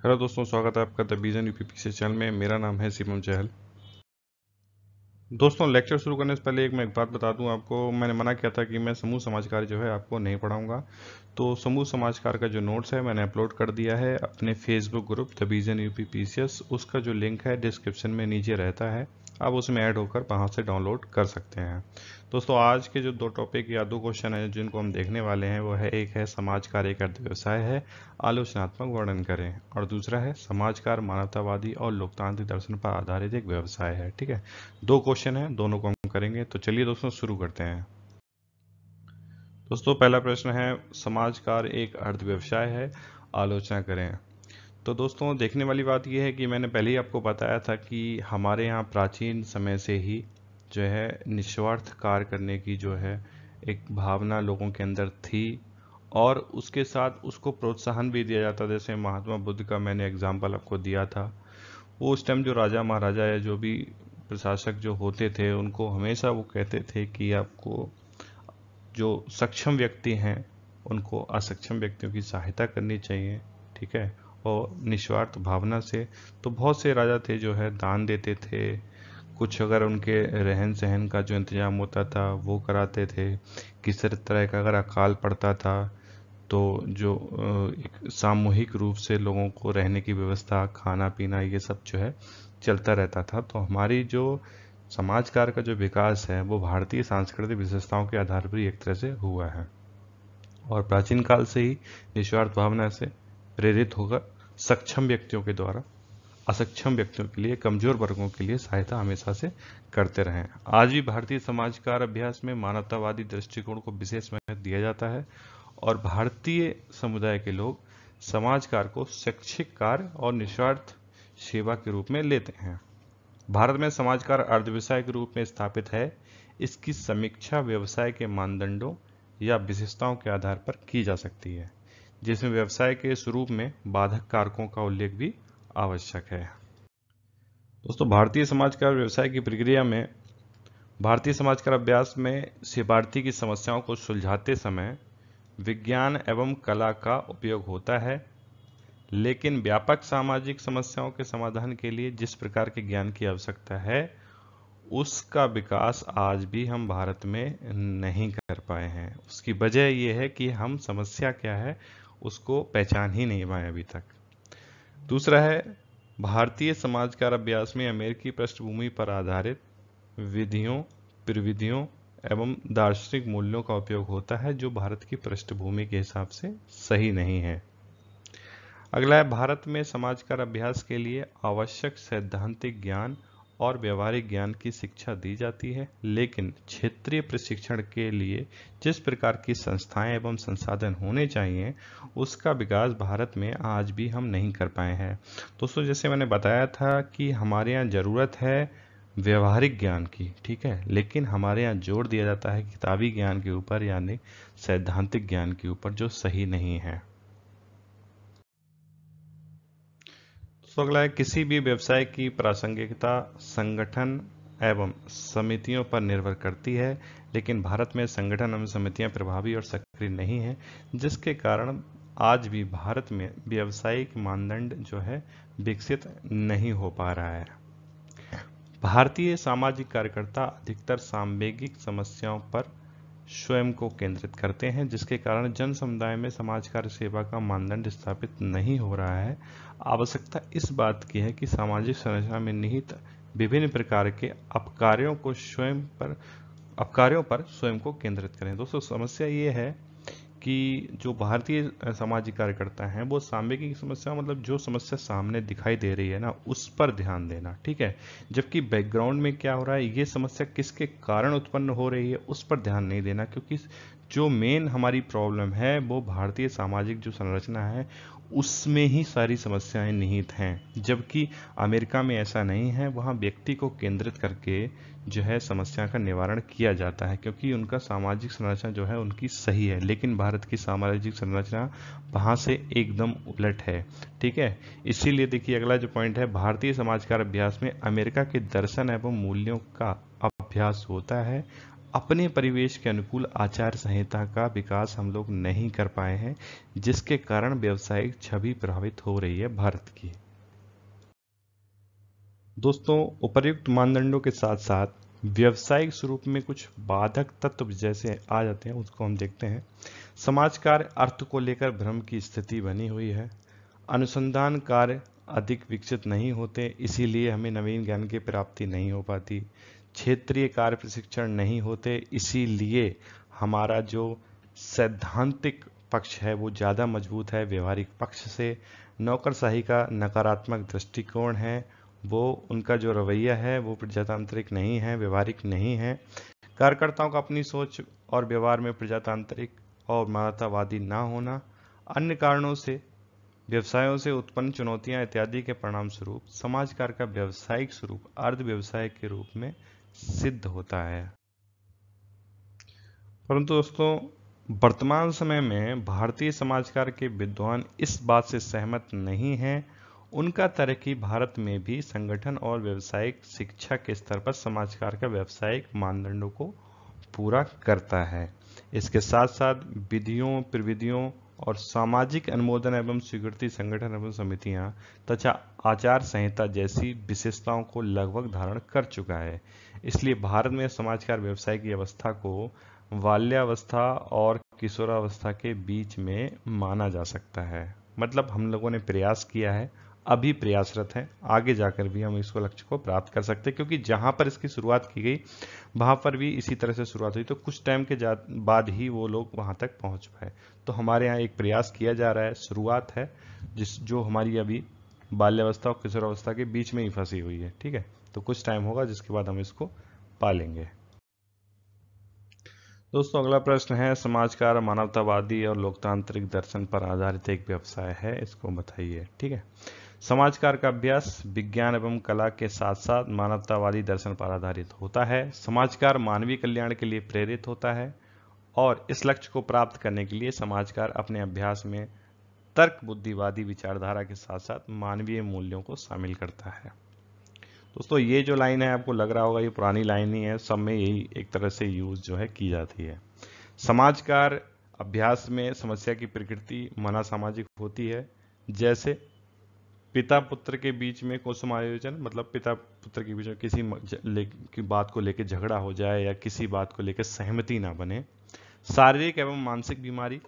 Hello दोस्तों, स्वागत है आपका द विजन यूपीपीसी चैनल में। मेरा नाम है शिवम चहल। दोस्तों, लेक्चर शुरू करने से पहले मैं एक बात बता दूं आपको। मैंने मना किया था कि मैं समूह समाजकार जो है आपको नहीं पढ़ाऊंगा। तो समूह समाजकार का जो नोट्स है मैंने अपलोड कर दिया है अपने Facebook group the vision UPPCS. उसका जो लिंक है डिस्क्रिप्शन में नीचे रहता है, आप उसमें ऐड होकर वहाँ से डाउनलोड कर सकते हैं। दोस्तों, आज के जो दो टॉपिक या दो क्वेश्चन है जिनको हम देखने वाले हैं वो है, एक है समाजकार एक अर्थ व्यवसाय है, आलोचनात्मक वर्णन करें, और दूसरा है समाजकार मानवतावादी और लोकतांत्रिक दर्शन पर आधारित एक व्यवसाय है। ठीक है, दो क्वेश्चन है, दोनों को हम करेंगे। तो चलिए दोस्तों शुरू करते हैं। दोस्तों, पहला प्रश्न है, समाजकार एक अर्थ व्यवसाय है, आलोचना करें। तो दोस्तों, देखने वाली बात यह है कि मैंने पहले ही आपको बताया था कि हमारे यहाँ प्राचीन समय से ही जो है निस्वार्थ कार्य करने की जो है एक भावना लोगों के अंदर थी, और उसके साथ उसको प्रोत्साहन भी दिया जाता। जैसे महात्मा बुद्ध का मैंने एग्जाम्पल आपको दिया था। वो उस टाइम जो राजा महाराजा या जो भी प्रशासक जो होते थे उनको हमेशा वो कहते थे कि आपको जो सक्षम व्यक्ति हैं उनको असक्षम व्यक्तियों की सहायता करनी चाहिए। ठीक है, और निस्वार्थ भावना से तो बहुत से राजा थे जो है दान देते थे, कुछ अगर उनके रहन सहन का जो इंतजाम होता था वो कराते थे, किसी तरह का अगर अकाल पड़ता था तो जो एक सामूहिक रूप से लोगों को रहने की व्यवस्था, खाना पीना, ये सब जो है चलता रहता था। तो हमारी जो समाजकार का जो विकास है वो भारतीय सांस्कृतिक विशेषताओं के आधार पर एक तरह से हुआ है, और प्राचीन काल से ही निस्वार्थ भावना से प्रेरित होकर सक्षम व्यक्तियों के द्वारा असक्षम व्यक्तियों के लिए, कमजोर वर्गों के लिए सहायता हमेशा से करते रहे। आज भी भारतीय समाजकार अभ्यास में मानवतावादी दृष्टिकोण को विशेष महत्व दिया जाता है, और भारतीय समुदाय के लोग समाजकार को शैक्षिक कार्य और निस्वार्थ सेवा के रूप में लेते हैं। भारत में समाजकार अर्ध व्यवसाय के रूप में स्थापित है। इसकी समीक्षा व्यवसाय के मानदंडों या विशेषताओं के आधार पर की जा सकती है, जिसमें व्यवसाय के स्वरूप में बाधक कारकों का उल्लेख भी आवश्यक है। दोस्तों, भारतीय समाजकार व्यवसाय की प्रक्रिया में भारतीय समाजकार अभ्यास में शरणार्थी की समस्याओं को सुलझाते समय विज्ञान एवं कला का उपयोग होता है, लेकिन व्यापक सामाजिक समस्याओं के समाधान के लिए जिस प्रकार के ज्ञान की आवश्यकता है उसका विकास आज भी हम भारत में नहीं कर पाए हैं। उसकी वजह यह है कि हम समस्या क्या है उसको पहचान ही नहीं पाए अभी तक। दूसरा है, भारतीय समाजकार अभ्यास में अमेरिकी पृष्ठभूमि पर आधारित विधियों, प्रविधियों एवं दार्शनिक मूल्यों का उपयोग होता है जो भारत की पृष्ठभूमि के हिसाब से सही नहीं है। अगला है, भारत में समाजकार अभ्यास के लिए आवश्यक सैद्धांतिक ज्ञान और व्यवहारिक ज्ञान की शिक्षा दी जाती है, लेकिन क्षेत्रीय प्रशिक्षण के लिए जिस प्रकार की संस्थाएं एवं संसाधन होने चाहिए उसका विकास भारत में आज भी हम नहीं कर पाए हैं। दोस्तों, जैसे मैंने बताया था कि हमारे यहाँ ज़रूरत है व्यवहारिक ज्ञान की, ठीक है, लेकिन हमारे यहाँ जोर दिया जाता है किताबी ज्ञान के ऊपर, यानी सैद्धांतिक ज्ञान के ऊपर, जो सही नहीं है। तो अगला है, किसी भी व्यवसाय की प्रासंगिकता संगठन एवं समितियों पर निर्भर करती है, लेकिन भारत में संगठन एवं समितियां प्रभावी और सक्रिय नहीं है, जिसके कारण आज भी भारत में व्यावसायिक मानदंड जो है विकसित नहीं हो पा रहा है। भारतीय सामाजिक कार्यकर्ता अधिकतर सामवेगिक समस्याओं पर स्वयं को केंद्रित करते हैं, जिसके कारण जन समुदाय में समाज कार्य सेवा का मानदंड स्थापित नहीं हो रहा है। आवश्यकता इस बात की है कि सामाजिक संरचना में निहित विभिन्न प्रकार के अपकार्यों पर स्वयं को केंद्रित करें। दोस्तों, समस्या ये है कि जो भारतीय सामाजिक कार्यकर्ता हैं वो सामूहिक समस्या, मतलब जो समस्या सामने दिखाई दे रही है ना उस पर ध्यान देना, ठीक है, जबकि बैकग्राउंड में क्या हो रहा है, ये समस्या किसके कारण उत्पन्न हो रही है उस पर ध्यान नहीं देना, क्योंकि जो मेन हमारी प्रॉब्लम है वो भारतीय सामाजिक जो संरचना है उसमें ही सारी समस्याएं निहित हैं। जबकि अमेरिका में ऐसा नहीं है, वहाँ व्यक्ति को केंद्रित करके जो है समस्या का निवारण किया जाता है, क्योंकि उनका सामाजिक संरचना जो है उनकी सही है, लेकिन भारत की सामाजिक संरचना वहाँ से एकदम उलट है। ठीक है, इसीलिए देखिए अगला जो पॉइंट है, भारतीय समाजकार अभ्यास में अमेरिका के दर्शन एवं मूल्यों का अभ्यास होता है, अपने परिवेश के अनुकूल आचार संहिता का विकास हम लोग नहीं कर पाए हैं, जिसके कारण व्यवसायिक छवि प्रभावित हो रही है भारत की। दोस्तों, उपर्युक्त मानदंडों के साथ साथ व्यवसायिक स्वरूप में कुछ बाधक तत्व जैसे आ जाते हैं, उसको हम देखते हैं। समाज कार्य अर्थ को लेकर भ्रम की स्थिति बनी हुई है। अनुसंधान कार्य अधिक विकसित नहीं होते, इसीलिए हमें नवीन ज्ञान की प्राप्ति नहीं हो पाती। क्षेत्रीय कार्य प्रशिक्षण नहीं होते, इसीलिए हमारा जो सैद्धांतिक पक्ष है वो ज़्यादा मजबूत है व्यवहारिक पक्ष से। नौकरशाही का नकारात्मक दृष्टिकोण है, वो उनका जो रवैया है वो प्रजातांत्रिक नहीं है, व्यवहारिक नहीं है। कार्यकर्ताओं का अपनी सोच और व्यवहार में प्रजातांत्रिक और मानवतावादी ना होना, अन्य कारणों से व्यवसायों से उत्पन्न चुनौतियां इत्यादि के परिणाम स्वरूप समाज कार्य का व्यावसायिक स्वरूप अर्ध व्यवसाय के रूप में सिद्ध होता है। परंतु दोस्तों, वर्तमान समय में भारतीय समाज कार्य के विद्वान इस बात से सहमत नहीं हैं। उनका तर्क कि भारत में भी संगठन और व्यावसायिक शिक्षा के स्तर पर समाज कार्य का व्यावसायिक मानदंडों को पूरा करता है। इसके साथ साथ विधियों, प्रविधियों और सामाजिक अनुमोदन एवं स्वीकृति संगठन एवं समितियां तथा आचार संहिता जैसी विशेषताओं को लगभग धारण कर चुका है। इसलिए भारत में समाज कार्य व्यवसाय की अवस्था को बाल्यावस्था और किशोरावस्था के बीच में माना जा सकता है। मतलब हम लोगों ने प्रयास किया है, अभी प्रयासरत है, आगे जाकर भी हम इसको लक्ष्य को प्राप्त कर सकते हैं, क्योंकि जहां पर इसकी शुरुआत की गई वहां पर भी इसी तरह से शुरुआत हुई, तो कुछ टाइम के बाद ही वो लोग वहां तक पहुंच पाए। तो हमारे यहाँ एक प्रयास किया जा रहा है, शुरुआत है, जो हमारी अभी बाल्यावस्था और किशोरावस्था के बीच में ही फंसी हुई है। ठीक है, तो कुछ टाइम होगा जिसके बाद हम इसको पालेंगे। दोस्तों, अगला प्रश्न है, समाज कार्य मानवतावादी और लोकतांत्रिक दर्शन पर आधारित एक व्यवसाय है, इसको बताइए। ठीक है, समाज कार्य का अभ्यास विज्ञान एवं कला के साथ साथ मानवतावादी दर्शन पर आधारित होता है। समाज कार्य मानवीय कल्याण के लिए प्रेरित होता है और इस लक्ष्य को प्राप्त करने के लिए समाज कार्य अपने अभ्यास में तर्क बुद्धिवादी विचारधारा के साथ साथ मानवीय मूल्यों को शामिल करता है। दोस्तों, ये जो लाइन है आपको लग रहा होगा ये पुरानी लाइन ही है, सब में यही एक तरह से यूज जो है की जाती है। समाज कार्य अभ्यास में समस्या की प्रकृति मना सामाजिक होती है, जैसे पिता पुत्र के बीच में कोई समायोजन, मतलब पिता पुत्र के बीच में किसी की बात को लेकर झगड़ा हो जाए या किसी बात को लेकर सहमति ना बने। शारीरिक एवं मानसिक बीमारी,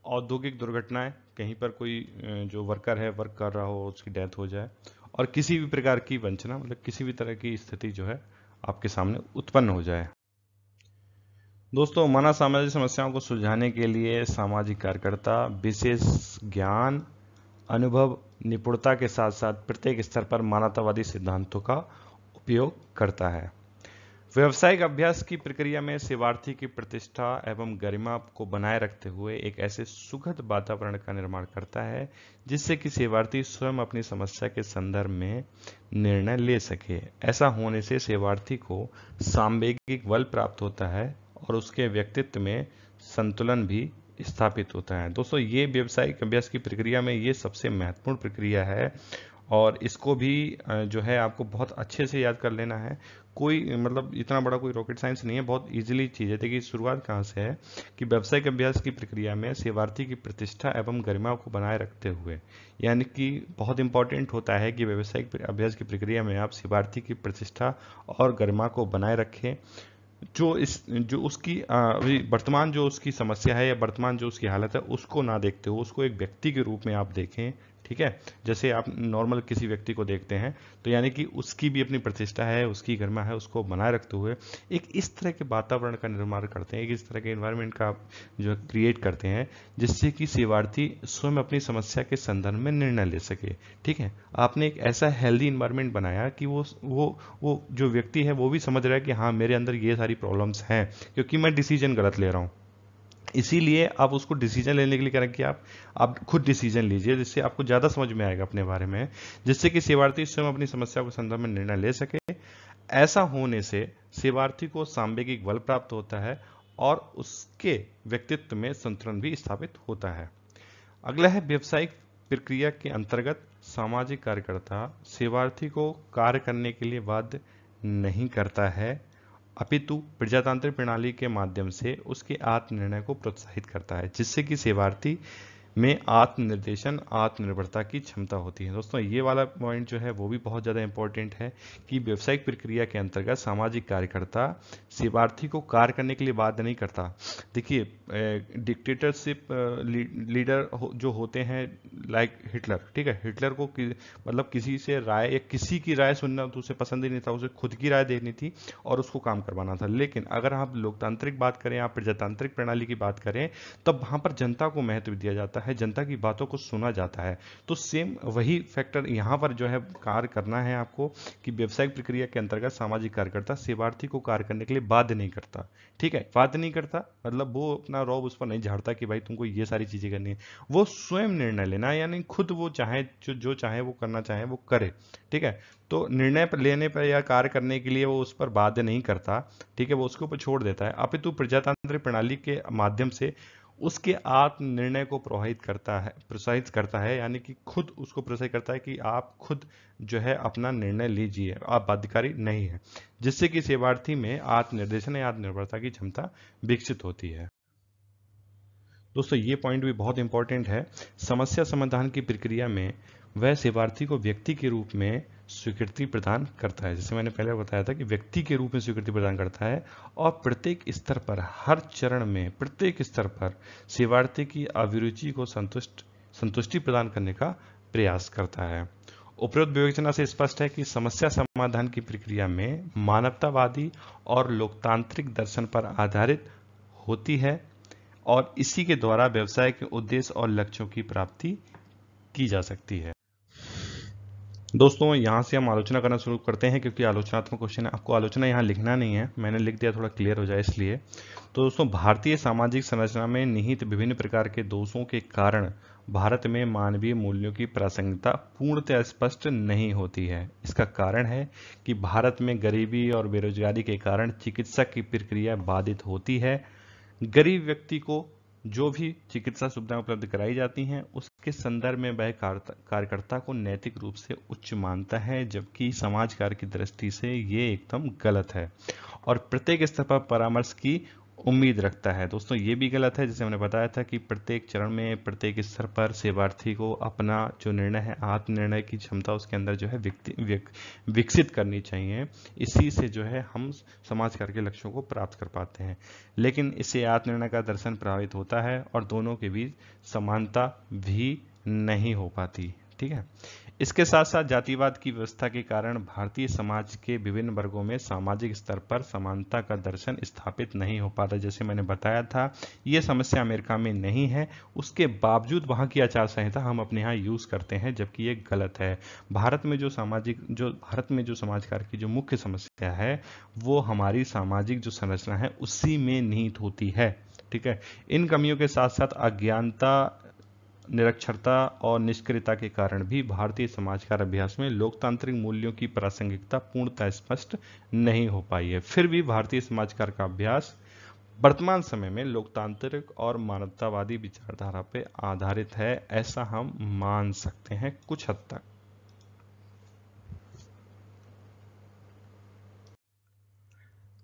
औद्योगिक दुर्घटनाएं, कहीं पर कोई जो वर्कर है वर्क कर रहा हो उसकी डेथ हो जाए, और किसी भी प्रकार की वंचना, मतलब किसी भी तरह की स्थिति जो है आपके सामने उत्पन्न हो जाए। दोस्तों, मना सामाजिक समस्याओं को सुलझाने के लिए सामाजिक कार्यकर्ता विशेष ज्ञान, अनुभव, निपुणता के साथ साथ प्रत्येक स्तर पर मानवतावादी सिद्धांतों का उपयोग करता है। व्यावसायिक अभ्यास की प्रक्रिया में सेवार्थी की प्रतिष्ठा एवं गरिमा को बनाए रखते हुए एक ऐसे सुखद वातावरण का निर्माण करता है जिससे कि सेवार्थी स्वयं अपनी समस्या के संदर्भ में निर्णय ले सके। ऐसा होने से सेवार्थी को सांवेगिक बल प्राप्त होता है और उसके व्यक्तित्व में संतुलन भी स्थापित होता है। दोस्तों, ये व्यावसायिक अभ्यास की प्रक्रिया में ये सबसे महत्वपूर्ण प्रक्रिया है और इसको भी जो है आपको बहुत अच्छे से याद कर लेना है। कोई मतलब इतना बड़ा कोई रॉकेट साइंस नहीं है, बहुत इजीली चीज़ है। देखिए शुरुआत कहाँ से है कि व्यावसायिक अभ्यास की प्रक्रिया में सेवार्थी की प्रतिष्ठा एवं गरिमा को बनाए रखते हुए, यानी कि बहुत इंपॉर्टेंट होता है कि व्यावसायिक अभ्यास की प्रक्रिया में आप सेवार्थी की प्रतिष्ठा और गरिमा को बनाए रखें। जो उसकी वर्तमान जो उसकी समस्या है या वर्तमान जो उसकी हालत है उसको ना देखते हो, उसको एक व्यक्ति के रूप में आप देखें। ठीक है, जैसे आप नॉर्मल किसी व्यक्ति को देखते हैं, तो यानी कि उसकी भी अपनी प्रतिष्ठा है, उसकी गरिमा है, उसको बनाए रखते हुए एक इस तरह के वातावरण का निर्माण करते हैं, एक इस तरह के एनवायरनमेंट का जो क्रिएट करते हैं जिससे कि सेवार्थी स्वयं अपनी समस्या के संदर्भ में निर्णय ले सके। ठीक है, आपने एक ऐसा हेल्दी इन्वायरमेंट बनाया कि वो जो व्यक्ति है वो भी समझ रहा है कि हाँ मेरे अंदर ये सारी प्रॉब्लम्स हैं क्योंकि मैं डिसीजन गलत ले रहा हूँ। इसीलिए आप उसको डिसीजन लेने के लिए करें कि आप खुद डिसीजन लीजिए, जिससे आपको ज़्यादा समझ में आएगा अपने बारे में, जिससे कि सेवार्थी स्वयं अपनी समस्या के संदर्भ में निर्णय ले सके। ऐसा होने से सेवार्थी को सांवेगिक बल प्राप्त होता है और उसके व्यक्तित्व में संतुलन भी स्थापित होता है। अगला है व्यावसायिक प्रक्रिया के अंतर्गत सामाजिक कार्यकर्ता सेवार्थी को कार्य करने के लिए बाध्य नहीं करता है अपितु प्रजातांत्रिक प्रणाली के माध्यम से उसके आत्मनिर्णय को प्रोत्साहित करता है, जिससे कि सेवार्थी में आत्मनिर्देशन, आत्मनिर्भरता की क्षमता होती है। दोस्तों ये वाला पॉइंट जो है वो भी बहुत ज़्यादा इंपॉर्टेंट है कि व्यावसायिक प्रक्रिया के अंतर्गत सामाजिक कार्यकर्ता सेवार्थी को कार्य करने के लिए बाध्य नहीं करता। देखिए, डिक्टेटरशिप लीडर जो होते हैं, लाइक हिटलर, ठीक है, हिटलर को मतलब किसी से राय या किसी की राय सुनना तो उसे पसंद ही नहीं था, उसे खुद की राय देनी थी और उसको काम करवाना था। लेकिन अगर आप लोकतांत्रिक बात करें, आप प्रजातांत्रिक प्रणाली की बात करें, तब वहां पर जनता को महत्व दिया जाता है, जनता की बातों को सुना जाता है। तो सेम वही फैक्टर यहां पर जो है कार्य करना है आपको कि व्यावसायिक प्रक्रिया के अंतर्गत सामाजिक कार्यकर्ता सेवार्थी को कार्य करने के लिए बाध्य नहीं करता। ठीक है, बाध्य नहीं करता मतलब वो अपना रौब उस पर नहीं झाड़ता कि भाई तुमको ये सारी चीजें करनी है। वो स्वयं निर्णय लेना, यानी खुद वो चाहे जो चाहे वो करना चाहे वो करे। ठीक है, तो निर्णय पर लेने पर या कार्य करने के लिए वो उस पर बाध्य नहीं करता। ठीक है, वो उसके ऊपर छोड़ देता है, अपितु प्रजातांत्रिक प्रणाली के माध्यम से उसके आत्म निर्णय को प्रोत्साहित करता है, यानी कि खुद उसको प्रोत्साहित करता है कि आप खुद जो है अपना निर्णय लीजिए, आप बाध्यकारी नहीं है, जिससे कि सेवार्थी में आत्मनिर्देशन या आत्मनिर्भरता की क्षमता विकसित होती है। दोस्तों ये पॉइंट भी बहुत इंपॉर्टेंट है। समस्या समाधान की प्रक्रिया में वह सेवार्थी को व्यक्ति के रूप में स्वीकृति प्रदान करता है, जैसे मैंने पहले बताया था कि व्यक्ति के रूप में स्वीकृति प्रदान करता है और प्रत्येक स्तर पर, हर चरण में, प्रत्येक स्तर पर सेवार्थी की अभिरुचि को संतुष्टि प्रदान करने का प्रयास करता है। उपरोक्त विवेचना से स्पष्ट है कि समस्या समाधान की प्रक्रिया में मानवतावादी और लोकतांत्रिक दर्शन पर आधारित होती है और इसी के द्वारा व्यवसाय के उद्देश्य और लक्ष्यों की प्राप्ति की जा सकती है। दोस्तों यहाँ से हम आलोचना करना शुरू करते हैं, क्योंकि आलोचनात्मक क्वेश्चन है, आपको आलोचना यहाँ लिखना नहीं है, मैंने लिख दिया थोड़ा क्लियर हो जाए इसलिए। तो दोस्तों, भारतीय सामाजिक संरचना में निहित विभिन्न प्रकार के दोषों के कारण भारत में मानवीय मूल्यों की प्रासंगिकता पूर्णतः स्पष्ट नहीं होती है। इसका कारण है कि भारत में गरीबी और बेरोजगारी के कारण चिकित्सा की प्रक्रिया बाधित होती है। गरीब व्यक्ति को जो भी चिकित्सा सुविधाएं उपलब्ध कराई जाती हैं उसके संदर्भ में वह कार्यकर्ता को नैतिक रूप से उच्च मानता है, जबकि समाज कार्य की दृष्टि से ये एकदम गलत है और प्रत्येक स्तर पर परामर्श की उम्मीद रखता है। दोस्तों ये भी गलत है, जैसे मैंने बताया था कि प्रत्येक चरण में, प्रत्येक स्तर पर सेवार्थी को अपना जो निर्णय है, आत्मनिर्णय की क्षमता उसके अंदर जो है विकसित करनी चाहिए। इसी से जो है हम समाज कार्य के लक्ष्यों को प्राप्त कर पाते हैं। लेकिन इससे आत्मनिर्णय का दर्शन प्रभावित होता है और दोनों के बीच समानता भी नहीं हो पाती। ठीक है, इसके साथ साथ जातिवाद की व्यवस्था के कारण भारतीय समाज के विभिन्न वर्गों में सामाजिक स्तर पर समानता का दर्शन स्थापित नहीं हो पाता। जैसे मैंने बताया था, ये समस्या अमेरिका में नहीं है, उसके बावजूद वहां की आचार संहिता हम अपने यहाँ यूज करते हैं, जबकि ये गलत है। भारत में जो समाज कार्य की जो मुख्य समस्या है वो हमारी सामाजिक जो संरचना है उसी में निहित होती है। ठीक है, इन कमियों के साथ साथ अज्ञानता, निरक्षरता और निष्क्रियता के कारण भी भारतीय समाजकार अभ्यास में लोकतांत्रिक मूल्यों की प्रासंगिकता पूर्णतः स्पष्ट नहीं हो पाई है। फिर भी भारतीय समाजकार का अभ्यास वर्तमान समय में लोकतांत्रिक और मानवतावादी विचारधारा पर आधारित है, ऐसा हम मान सकते हैं कुछ हद तक।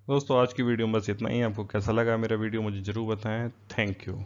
दोस्तों आज की वीडियो में बस इतना ही। आपको कैसा लगा मेरा वीडियो मुझे जरूर बताएं। Thank you.